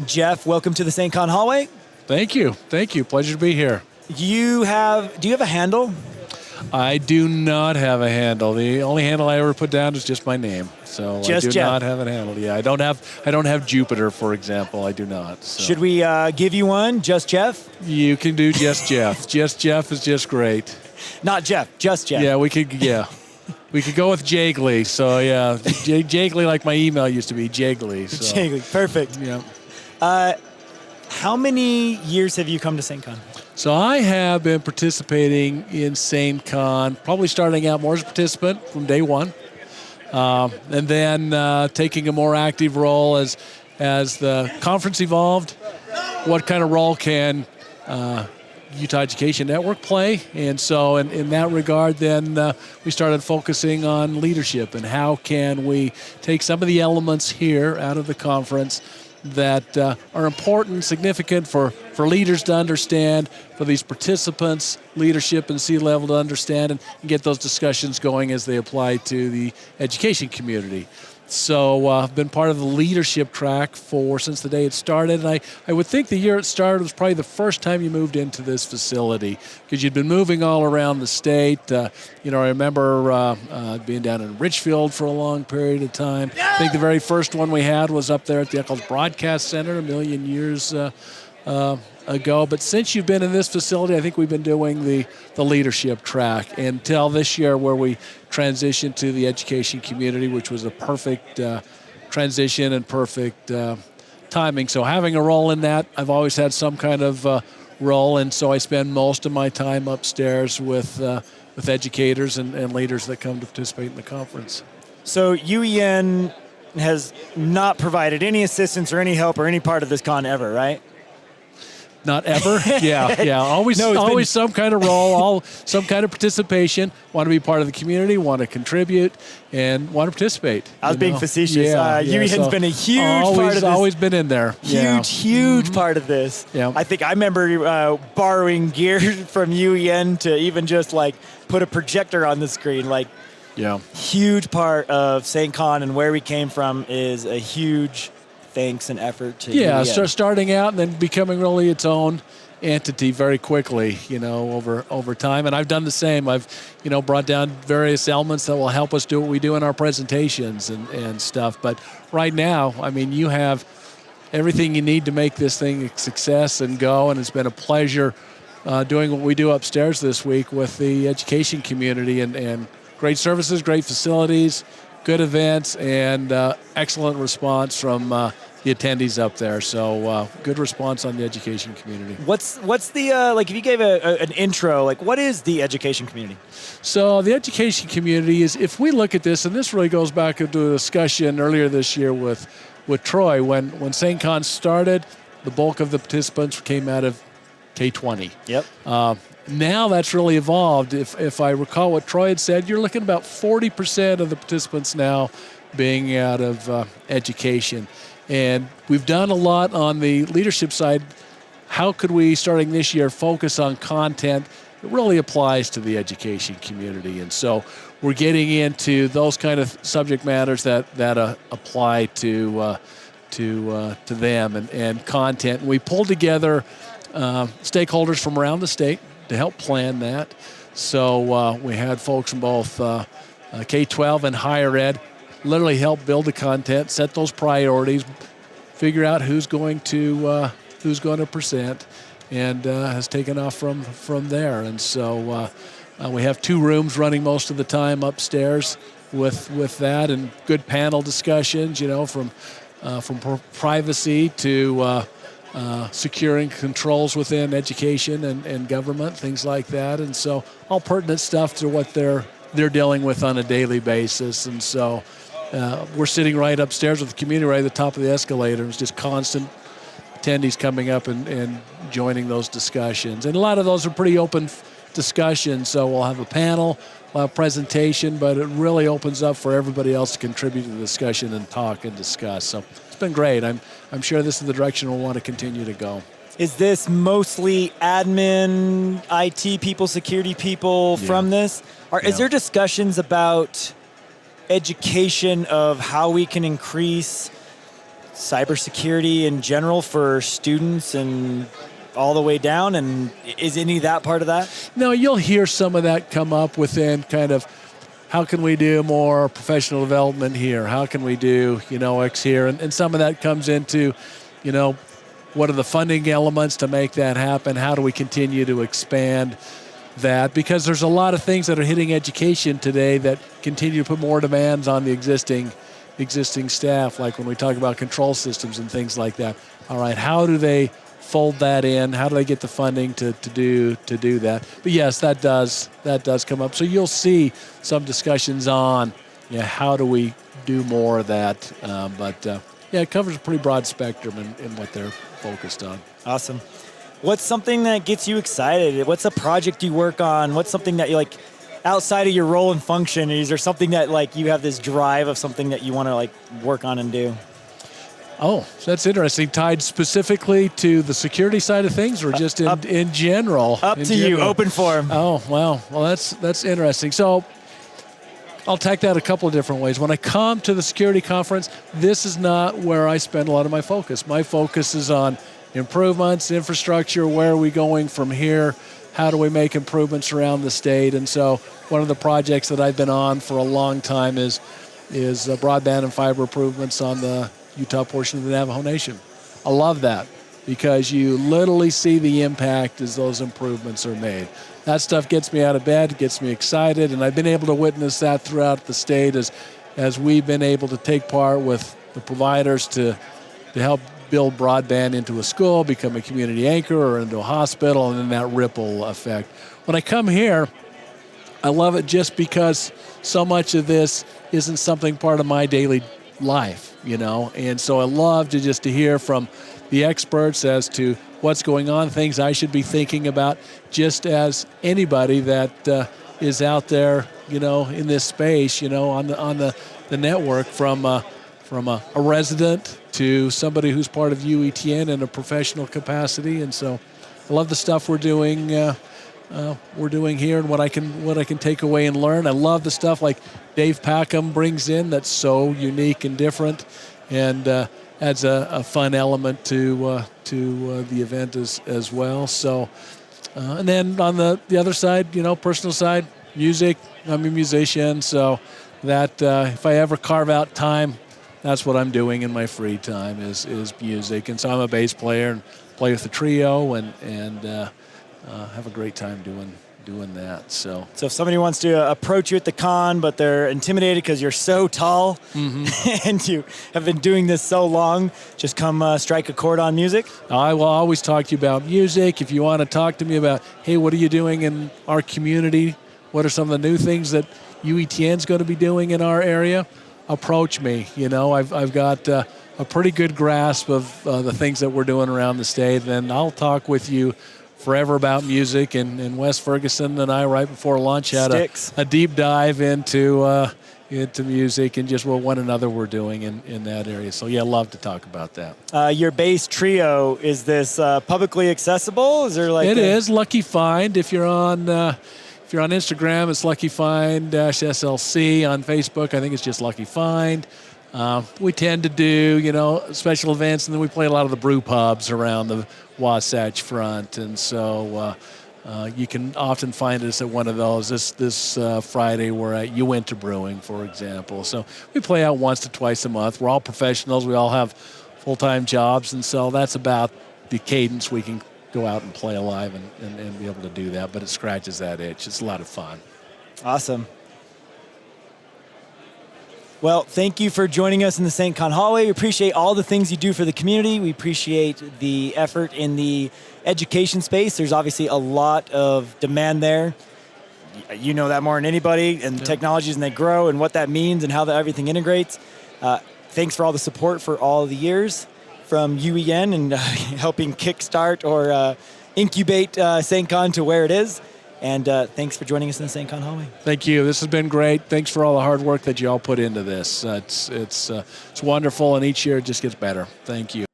Jeff, welcome to the SAINTCON hallway. Thank you. Thank you. Pleasure to be here. Do you have a handle? I do not have a handle. The only handle I ever put down is just my name. So I do not have a handle. Yeah, I don't have Jupiter, for example. I do not. So. Should we give you one? JustJeff? You can do JustJeff. JustJeff is just great. Not Jeff, JustJeff. Yeah, we could. Yeah, we could go with Jagly. So yeah, Jagly, like my email used to be, Jagly. So. Jagly, perfect. Yeah. How many years have you come to SAINTCON? So I have been participating in SAINTCON, probably starting out more as a participant from day one, and then taking a more active role as the conference evolved. What kind of role can Utah Education Network play? And so in that regard, then we started focusing on leadership and how can we take some of the elements here out of the conference that are important, significant for leaders to understand, for these participants, leadership and C-level to understand, and get those discussions going as they apply to the education community. So I've been part of the leadership track since the day it started, and I would think the year it started was probably the first time you moved into this facility, because you'd been moving all around the state. I remember being down in Richfield for a long period of time. I think the very first one we had was up there at the Eccles Broadcast Center a million years ago. But since you've been in this facility, I think we've been doing the leadership track until this year, where we transitioned to the education community, which was a perfect transition and perfect timing. So having a role in that, I've always had some kind of role, and so I spend most of my time upstairs with educators and leaders that come to participate in the conference. So UEN has not provided any assistance or any help or any part of this con ever, right? Not ever. Yeah. Always some kind of role, some kind of participation. Want to be part of the community, want to contribute, and want to participate. I was being facetious. UEN's been a huge part of this. Always been in there. Huge part of this. Yeah. I think I remember borrowing gear from UEN to even just like put a projector on the screen. Huge part of SAINTCON and where we came from is a huge thanks and effort to UEN. Starting out and then becoming really its own entity very quickly, over time. And I've done the same. I've, brought down various elements that will help us do what we do in our presentations and stuff. But right now, you have everything you need to make this thing a success and go. And it's been a pleasure doing what we do upstairs this week with the education community and great services, great facilities, good events, and excellent response from the attendees up there. So good response on the education community. What's the, if you gave an intro, what is the education community? So the education community is, if we look at this, and this really goes back into a discussion earlier this year with Troy, when SAINTCON started, the bulk of the participants came out of K-20. Yep. Now that's really evolved. If I recall what Troy had said, you're looking at about 40% of the participants now being out of education. And we've done a lot on the leadership side. How could we, starting this year, focus on content that really applies to the education community? And so we're getting into those kind of subject matters that apply to them and content. We pulled together stakeholders from around the state to help plan that. So we had folks from both K-12 and higher ed literally help build the content, set those priorities, figure out who's going to present, and has taken off from there. And so we have 2 rooms running most of the time upstairs with that, and good panel discussions, from privacy to securing controls within education and government, things like that. And so all pertinent stuff to what they're dealing with on a daily basis. And so we're sitting right upstairs with the community right at the top of the escalator. It's just constant attendees coming up and joining those discussions. And a lot of those are pretty open discussions. So we'll have a panel, we'll have a presentation, but it really opens up for everybody else to contribute to the discussion and talk and discuss. So it's been great. I'm sure this is the direction we'll want to continue to go. Is this mostly admin, IT people, security people from this? Is there discussions about education of how we can increase cybersecurity in general for students and all the way down? And is any of that part of that? No, you'll hear some of that come up within kind of how can we do more professional development here? How can we do, X here? And some of that comes into, what are the funding elements to make that happen? How do we continue to expand that? Because there's a lot of things that are hitting education today that continue to put more demands on the existing staff, like when we talk about control systems and things like that. All right, how do they fold that in? How do they get the funding to do that? But yes, that does come up. So you'll see some discussions on how do we do more of that. It covers a pretty broad spectrum in what they're focused on. Awesome. What's something that gets you excited? What's a project you work on? What's something that you like outside of your role and function? Is there something that like you have this drive of something that you want to like work on and do? Oh, so that's interesting. Tied specifically to the security side of things, or just in general? Up to you. Open forum. Oh, wow. Well, that's interesting. So I'll take that a couple of different ways. When I come to the security conference, this is not where I spend a lot of my focus. My focus is on improvements, infrastructure. Where are we going from here? How do we make improvements around the state? And so one of the projects that I've been on for a long time is broadband and fiber improvements on the Utah portion of the Navajo Nation. I love that because you literally see the impact as those improvements are made. That stuff gets me out of bed, gets me excited, and I've been able to witness that throughout the state as we've been able to take part with the providers to help build broadband into a school, become a community anchor, or into a hospital, and then that ripple effect. When I come here, I love it just because so much of this isn't something part of my daily life, and so I love to hear from the experts as to what's going on, things I should be thinking about, just as anybody that is out there, in this space, on the network, from a resident to somebody who's part of UETN in a professional capacity. And so I love the stuff we're doing here and what I can take away and learn. I love the stuff like Dave Packham brings in that's so unique and different, and adds a fun element to the event as well. So, and then on the other side, personal side, music. I'm a musician, so that if I ever carve out time, that's what I'm doing in my free time is music. And so I'm a bass player and play with the trio and have a great time doing that. So if somebody wants to approach you at the con, but they're intimidated because you're so tall and you have been doing this so long, just come strike a chord on music. I will always talk to you about music. If you want to talk to me about, hey, what are you doing in our community? What are some of the new things that UETN's going to be doing in our area? Approach me. I've got a pretty good grasp of the things that we're doing around the state, and I'll talk with you forever about music. And Wes Ferguson and I, right before lunch, had a deep dive into music and just what one another we're doing in that area. So yeah, love to talk about that. Your bass trio, is this publicly accessible? Is there it is Lucky Find. If you're on Instagram, it's Lucky Find SLC. On Facebook, I think it's just Lucky Find. We tend to do, special events, and then we play a lot of the brew pubs around the Wasatch Front, and so you can often find us at one of those. This Friday, we're at Uinta Brewing, for example. So we play out once to twice a month. We're all professionals. We all have full-time jobs, and so that's about the cadence we can go out and play live and be able to do that, but it scratches that itch. It's a lot of fun. Awesome. Well, thank you for joining us in the SAINTCON hallway. We appreciate all the things you do for the community. We appreciate the effort in the education space. There's obviously a lot of demand there. You know that more than anybody, and technologies, and they grow, and what that means and how everything integrates. Thanks for all the support for all the years from UEN and helping kickstart or incubate SAINTCON to where it is. And thanks for joining us in the SAINTCON hallway. Thank you. This has been great. Thanks for all the hard work that you all put into this. It's wonderful, and each year it just gets better. Thank you.